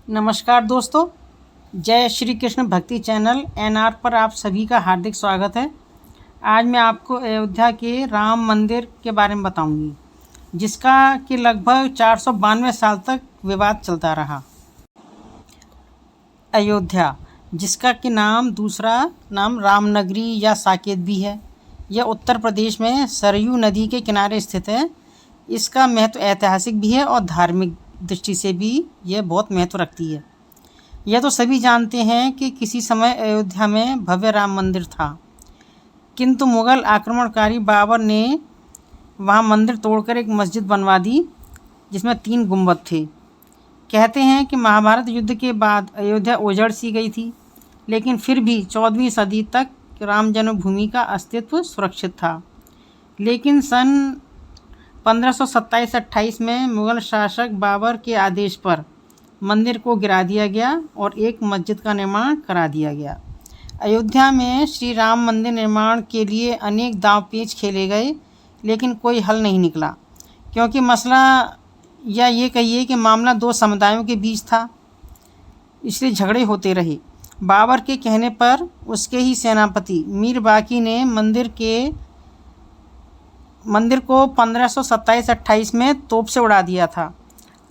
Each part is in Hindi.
नमस्कार दोस्तों, जय श्री कृष्ण भक्ति चैनल एनआर पर आप सभी का हार्दिक स्वागत है। आज मैं आपको अयोध्या के राम मंदिर के बारे में बताऊंगी, जिसका कि लगभग 492 साल तक विवाद चलता रहा। अयोध्या, जिसका कि दूसरा नाम रामनगरी या साकेत भी है, यह उत्तर प्रदेश में सरयू नदी के किनारे स्थित है। इसका महत्व ऐतिहासिक भी है और धार्मिक दृष्टि से भी यह बहुत महत्व रखती है। यह तो सभी जानते हैं कि किसी समय अयोध्या में भव्य राम मंदिर था, किंतु मुग़ल आक्रमणकारी बाबर ने वहाँ मंदिर तोड़कर एक मस्जिद बनवा दी, जिसमें 3 गुंबद थे। कहते हैं कि महाभारत युद्ध के बाद अयोध्या उजड़ सी गई थी, लेकिन फिर भी 14वीं सदी तक राम जन्मभूमि का अस्तित्व सुरक्षित था। लेकिन सन 1527-28 में मुग़ल शासक बाबर के आदेश पर मंदिर को गिरा दिया गया और एक मस्जिद का निर्माण करा दिया गया। अयोध्या में श्री राम मंदिर निर्माण के लिए अनेक दांव पेच खेले गए, लेकिन कोई हल नहीं निकला, क्योंकि मसला या ये कहिए कि मामला 2 समुदायों के बीच था, इसलिए झगड़े होते रहे। बाबर के कहने पर उसके ही सेनापति मीर बाकी ने मंदिर को 1527-28 में तोप से उड़ा दिया था।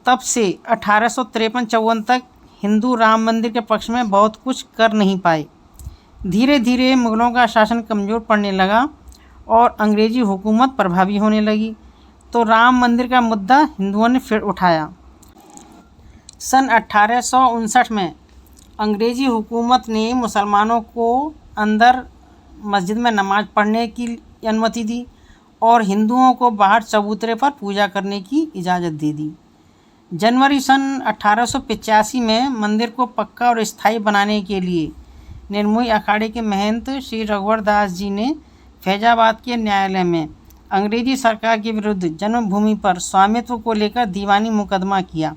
तब से 1853-54 तक हिंदू राम मंदिर के पक्ष में बहुत कुछ कर नहीं पाए। धीरे धीरे मुग़लों का शासन कमज़ोर पड़ने लगा और अंग्रेज़ी हुकूमत प्रभावी होने लगी, तो राम मंदिर का मुद्दा हिंदुओं ने फिर उठाया। सन 1859 में अंग्रेज़ी हुकूमत ने मुसलमानों को अंदर मस्जिद में नमाज़ पढ़ने की अनुमति दी और हिंदुओं को बाहर चबूतरे पर पूजा करने की इजाज़त दे दी। जनवरी सन 1885 में मंदिर को पक्का और स्थायी बनाने के लिए निर्मोही अखाड़े के महंत श्री रघुवर दास जी ने फैजाबाद के न्यायालय में अंग्रेजी सरकार के विरुद्ध जन्मभूमि पर स्वामित्व को लेकर दीवानी मुकदमा किया।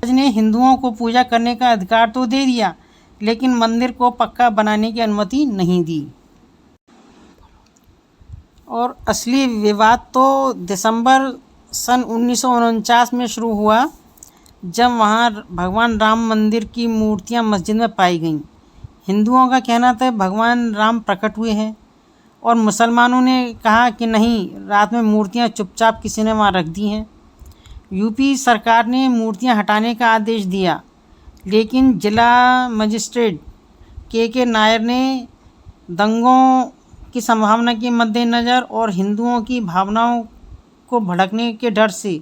जज ने हिंदुओं को पूजा करने का अधिकार तो दे दिया, लेकिन मंदिर को पक्का बनाने की अनुमति नहीं दी। और असली विवाद तो दिसंबर सन 1949 में शुरू हुआ, जब वहाँ भगवान राम मंदिर की मूर्तियाँ मस्जिद में पाई गईं। हिंदुओं का कहना था भगवान राम प्रकट हुए हैं, और मुसलमानों ने कहा कि नहीं, रात में मूर्तियाँ चुपचाप किसी ने वहाँ रख दी हैं। यूपी सरकार ने मूर्तियाँ हटाने का आदेश दिया, लेकिन जिला मजिस्ट्रेट के नायर ने दंगों की संभावना के मद्देनज़र और हिंदुओं की भावनाओं को भड़कने के डर से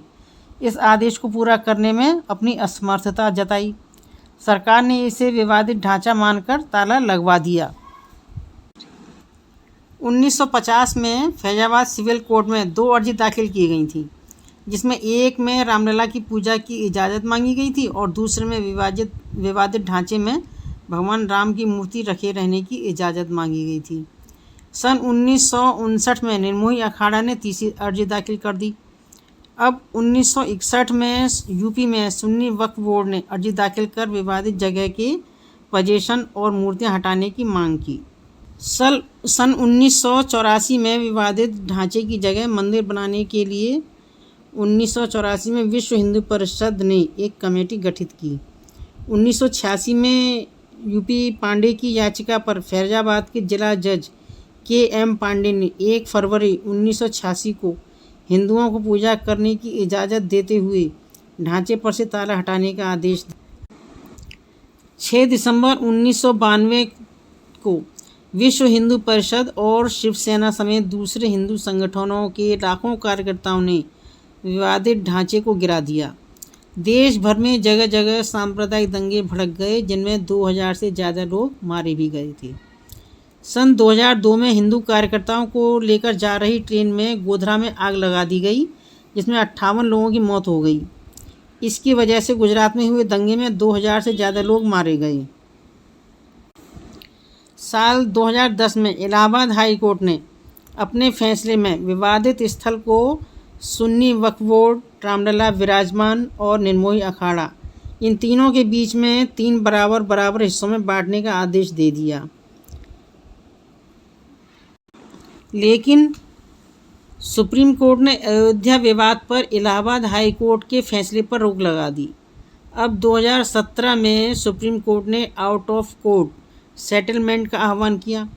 इस आदेश को पूरा करने में अपनी असमर्थता जताई। सरकार ने इसे विवादित ढांचा मानकर ताला लगवा दिया। 1950 में फैजाबाद सिविल कोर्ट में 2 अर्जी दाखिल की गई थी, जिसमें एक में रामलला की पूजा की इजाज़त मांगी गई थी और दूसरे में विवादित ढांचे में भगवान राम की मूर्ति रखे रहने की इजाज़त मांगी गई थी। सन 1959 में निर्मोही अखाड़ा ने तीसरी अर्जी दाखिल कर दी। अब 1961 में यूपी में सुन्नी वक्फ बोर्ड ने अर्जी दाखिल कर विवादित जगह के पोजीशन और मूर्तियां हटाने की मांग की। सन 1984 में विवादित ढांचे की जगह मंदिर बनाने के लिए 1984 में विश्व हिंदू परिषद ने एक कमेटी गठित की। 1986 में यूपी पांडे की याचिका पर फैजाबाद के जिला जज के.एम. पांडे ने 1 फरवरी 1986 को हिंदुओं को पूजा करने की इजाज़त देते हुए ढांचे पर से ताला हटाने का आदेश दिया। 6 दिसंबर 1992 को विश्व हिंदू परिषद और शिवसेना समेत दूसरे हिंदू संगठनों के लाखों कार्यकर्ताओं ने विवादित ढांचे को गिरा दिया। देश भर में जगह जगह सांप्रदायिक दंगे भड़क गए, जिनमें 2000 से ज़्यादा लोग मारे भी गए थे। सन 2002 में हिंदू कार्यकर्ताओं को लेकर जा रही ट्रेन में गोधरा में आग लगा दी गई, जिसमें 58 लोगों की मौत हो गई। इसकी वजह से गुजरात में हुए दंगे में 2000 से ज़्यादा लोग मारे गए। साल 2010 में इलाहाबाद हाई कोर्ट ने अपने फैसले में विवादित स्थल को सुन्नी वक्फ बोर्ड, रामलला विराजमान और निर्मोही अखाड़ा, इन तीनों के बीच में 3 बराबर हिस्सों में बांटने का आदेश दे दिया। लेकिन सुप्रीम कोर्ट ने अयोध्या विवाद पर इलाहाबाद हाई कोर्ट के फैसले पर रोक लगा दी। अब 2017 में सुप्रीम कोर्ट ने आउट ऑफ कोर्ट सेटलमेंट का आह्वान किया।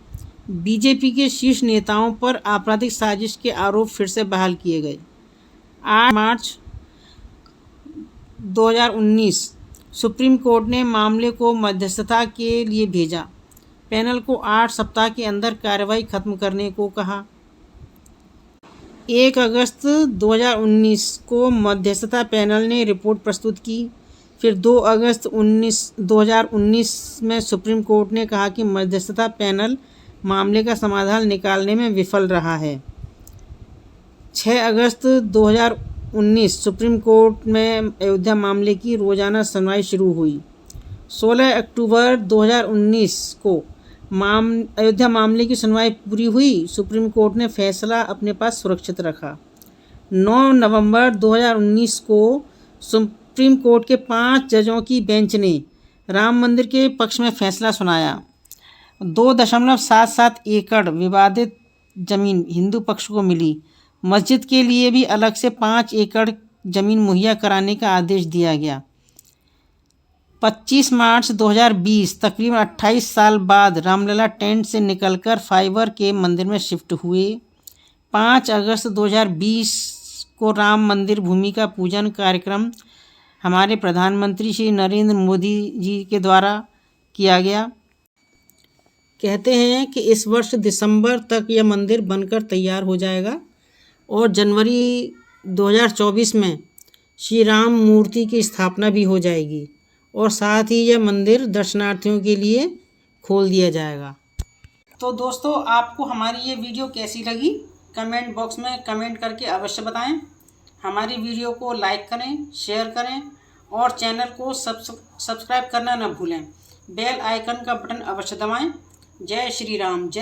बीजेपी के शीर्ष नेताओं पर आपराधिक साजिश के आरोप फिर से बहाल किए गए। 8 मार्च 2019 सुप्रीम कोर्ट ने मामले को मध्यस्थता के लिए भेजा। पैनल को 8 सप्ताह के अंदर कार्रवाई खत्म करने को कहा। 1 अगस्त 2019 को मध्यस्थता पैनल ने रिपोर्ट प्रस्तुत की। फिर 2 अगस्त 2019 में सुप्रीम कोर्ट ने कहा कि मध्यस्थता पैनल मामले का समाधान निकालने में विफल रहा है। 6 अगस्त 2019 सुप्रीम कोर्ट में अयोध्या मामले की रोज़ाना सुनवाई शुरू हुई। 16 अक्टूबर 2019 को अयोध्या मामले की सुनवाई पूरी हुई। सुप्रीम कोर्ट ने फैसला अपने पास सुरक्षित रखा। 9 नवंबर 2019 को सुप्रीम कोर्ट के 5 जजों की बेंच ने राम मंदिर के पक्ष में फैसला सुनाया। 2.77 एकड़ विवादित जमीन हिंदू पक्ष को मिली। मस्जिद के लिए भी अलग से 5 एकड़ जमीन मुहैया कराने का आदेश दिया गया। 25 मार्च 2020 तकरीबन 28 साल बाद रामलला टेंट से निकलकर फाइबर के मंदिर में शिफ्ट हुए। 5 अगस्त 2020 को राम मंदिर भूमि का पूजन कार्यक्रम हमारे प्रधानमंत्री श्री नरेंद्र मोदी जी के द्वारा किया गया। कहते हैं कि इस वर्ष दिसंबर तक यह मंदिर बनकर तैयार हो जाएगा और जनवरी 2024 में श्री राम मूर्ति की स्थापना भी हो जाएगी और साथ ही यह मंदिर दर्शनार्थियों के लिए खोल दिया जाएगा। तो दोस्तों, आपको हमारी ये वीडियो कैसी लगी कमेंट बॉक्स में कमेंट करके अवश्य बताएं। हमारी वीडियो को लाइक करें, शेयर करें और चैनल को सब्सक्राइब करना न भूलें। बेल आइकन का बटन अवश्य दबाएं। जय श्री राम। जय